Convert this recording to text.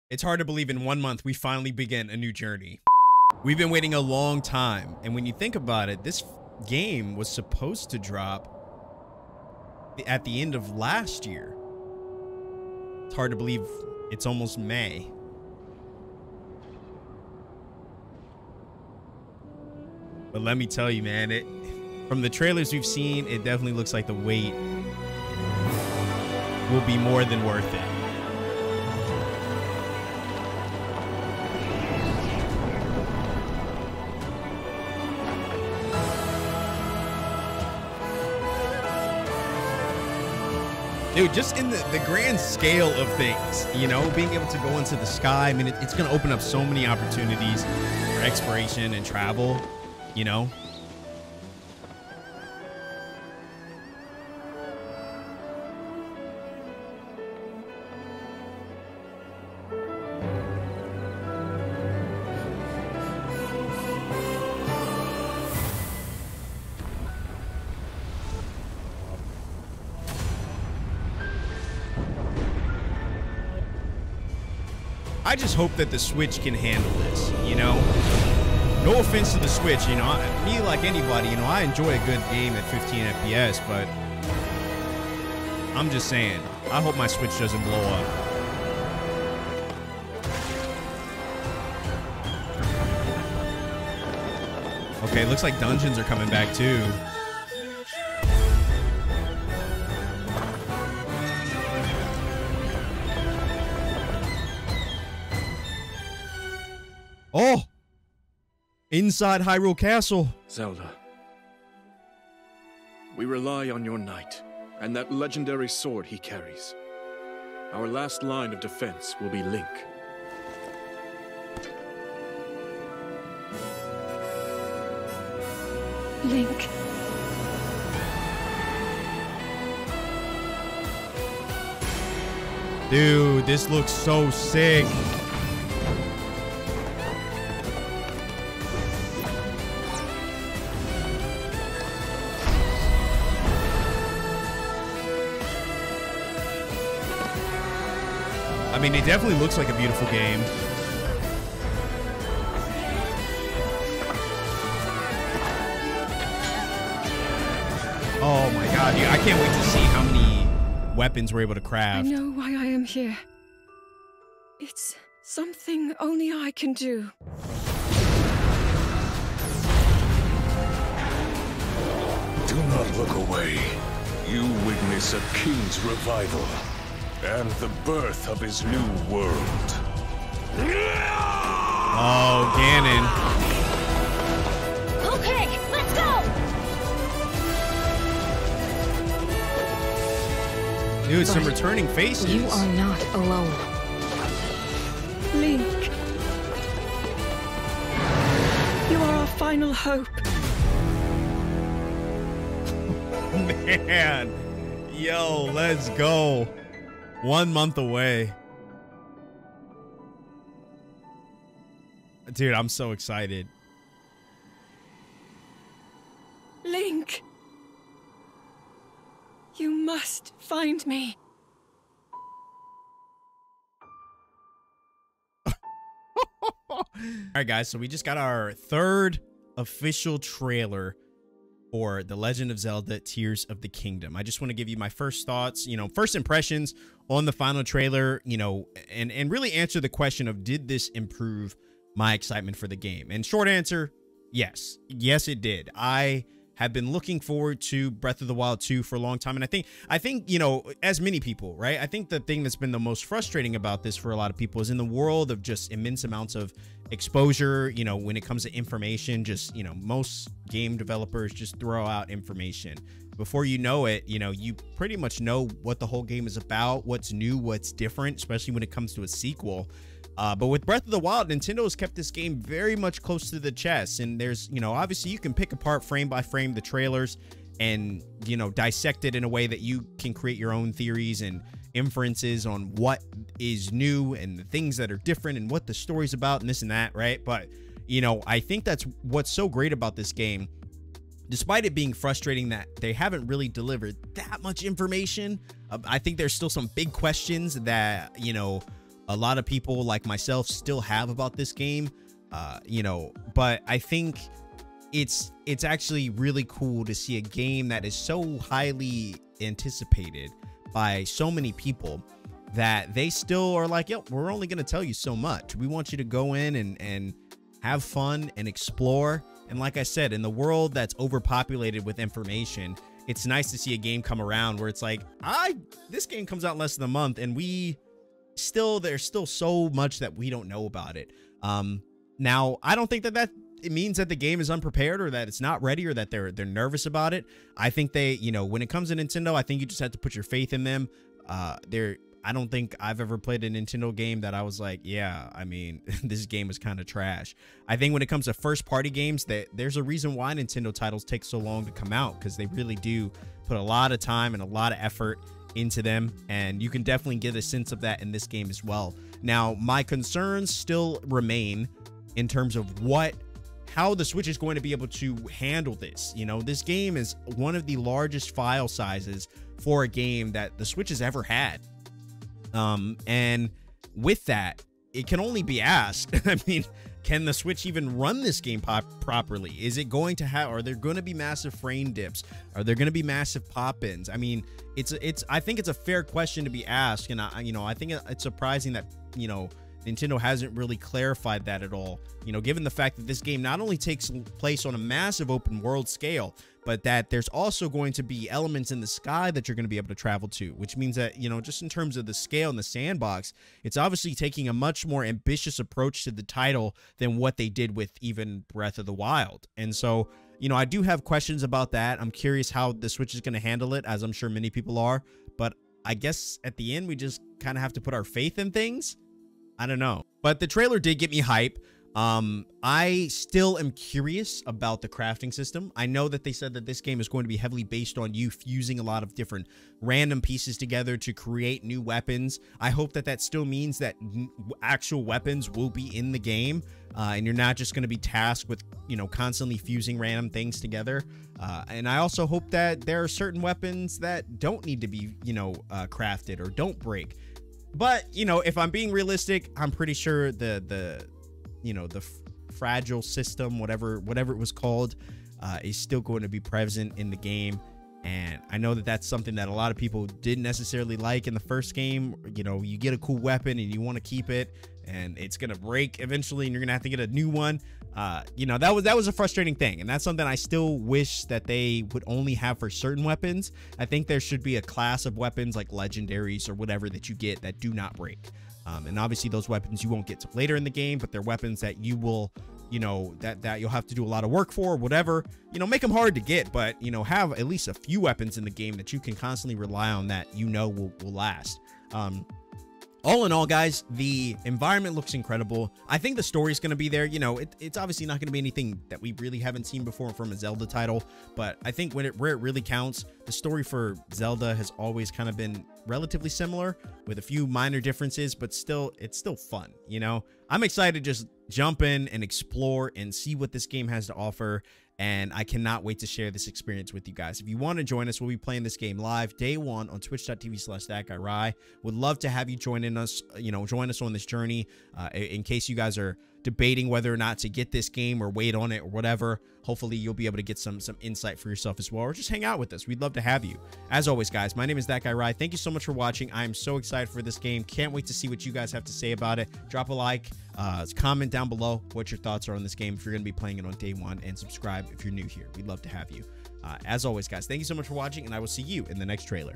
It's hard to believe in 1 month we finally begin a new journey. We've been waiting a long time, and when you think about it, this game was supposed to drop at the end of last year. It's hard to believe it's almost May. But let me tell you, man, from the trailers we've seen, it definitely looks like the wait will be more than worth it. Dude, just in the grand scale of things, you know, being able to go into the sky, I mean, it's going to open up so many opportunities for exploration and travel, you know. I just hope that the Switch can handle this, you know? No offense to the Switch, you know, me like anybody, you know, I enjoy a good game at 15 FPS, but I'm just saying, I hope my Switch doesn't blow up. Okay, looks like dungeons are coming back too. Oh! Inside Hyrule Castle. Zelda, we rely on your knight and that legendary sword he carries. Our last line of defense will be Link. Link. Dude, this looks so sick. I mean, it definitely looks like a beautiful game. Oh my god, dude, I can't wait to see how many weapons we're able to craft. I know why I am here. It's something only I can do. Do not look away. You witness a king's revival and the birth of his new world. Oh, Ganon. Okay, let's go! Dude, some returning faces. You are not alone. Link. You are our final hope. Man. Yo, let's go. 1 month away. Dude, I'm so excited. Link. You must find me. All right, guys, so we just got our third official trailer for The Legend of Zelda Tears of the Kingdom. I just want to give you my first thoughts, you know, first impressions on the final trailer, you know, and really answer the question of, did this improve my excitement for the game? And short answer, yes. Yes, it did. I have been looking forward to Breath of the Wild 2 for a long time. And I think, you know, as many people, right? I think the thing that's been the most frustrating about this for a lot of people is in the world of just immense amounts of exposure, you know, when it comes to information, just, you know, most game developers just throw out information. Before you know it, you know, you pretty much know what the whole game is about, what's new, what's different, especially when it comes to a sequel. But with Breath of the Wild, Nintendo has kept this game very much close to the chest. And there's, you know, obviously you can pick apart frame by frame the trailers and, you know, dissect it in a way that you can create your own theories and inferences on what is new and the things that are different and what the story's about and this and that, right? But, you know, I think that's what's so great about this game. Despite it being frustrating that they haven't really delivered that much information, I think there's still some big questions that, you know, a lot of people like myself still have about this game. You know, but I think it's actually really cool to see a game that is so highly anticipated by so many people that they still are like, yep, we're only going to tell you so much. We want you to go in and have fun and explore. And like I said, in the world that's overpopulated with information, it's nice to see a game come around where it's like, this game comes out in less than a month and there's still so much that we don't know about it. Now, I don't think that it means that the game is unprepared or that it's not ready or that they're nervous about it. I think they, you know, when it comes to Nintendo, I think you just have to put your faith in them. I don't think I've ever played a Nintendo game that I was like, yeah, I mean, this game is kind of trash. I think when it comes to first party games, there's a reason why Nintendo titles take so long to come out, because they really do put a lot of time and a lot of effort into them, and you can definitely get a sense of that in this game as well. Now, my concerns still remain in terms of how the Switch is going to be able to handle this. You know, this game is one of the largest file sizes for a game that the Switch has ever had. And with that, it can only be asked, I mean, can the Switch even run this game properly? Is it going to are there going to be massive frame dips? Are there going to be massive pop-ins? I mean, I think it's a fair question to be asked. And I think it's surprising that, you know, Nintendo hasn't really clarified that at all, you know, given the fact that this game not only takes place on a massive open world scale, but that there's also going to be elements in the sky that you're going to be able to travel to, which means that, you know, just in terms of the scale and the sandbox, it's obviously taking a much more ambitious approach to the title than what they did with even Breath of the Wild. And so, you know, I do have questions about that. I'm curious how the Switch is going to handle it, as I'm sure many people are, but I guess at the end, we just kind of have to put our faith in things. I don't know, but the trailer did get me hype. I still am curious about the crafting system. I know that they said that this game is going to be heavily based on you fusing a lot of different random pieces together to create new weapons. I hope that still means that actual weapons will be in the game, and you're not just going to be tasked with, you know, constantly fusing random things together. And I also hope that there are certain weapons that don't need to be, you know, crafted or don't break. But, you know, if I'm being realistic, I'm pretty sure the fragile system, whatever it was called, is still going to be present in the game. And I know that that's something that a lot of people didn't necessarily like in the first game. You know, you get a cool weapon and you want to keep it, and it's going to break eventually and you're going to have to get a new one. You know, that was a frustrating thing, and that's something I still wish that they would only have for certain weapons. I think there should be a class of weapons like legendaries or whatever that you get that do not break. And obviously those weapons you won't get till later in the game, but they're weapons that you will, you know, that you'll have to do a lot of work for, whatever. You know, make them hard to get, but, you know, have at least a few weapons in the game that you can constantly rely on that, you know, will last. All in all, guys, the environment looks incredible. I think the story's going to be there. You know, it's obviously not going to be anything that we really haven't seen before from a Zelda title, but I think where it really counts, the story for Zelda has always kind of been relatively similar with a few minor differences, but still, it's still fun. You know, I'm excited to just jump in and explore and see what this game has to offer. And I cannot wait to share this experience with you guys. If you want to join us, we'll be playing this game live day one on twitch.tv/thatguy. Would love to have you join us on this journey. In case you guys are debating whether or not to get this game or wait on it or whatever, hopefully you'll be able to get some insight for yourself as well, or just hang out with us. We'd love to have you. As always, guys, my name is That Guy Rye. Thank you so much for watching. I am so excited for this game. Can't wait to see what you guys have to say about it. Drop a like, comment down below what your thoughts are on this game if you're going to be playing it on day one, and subscribe if you're new here. We'd love to have you. As always, guys, thank you so much for watching, and I will see you in the next trailer.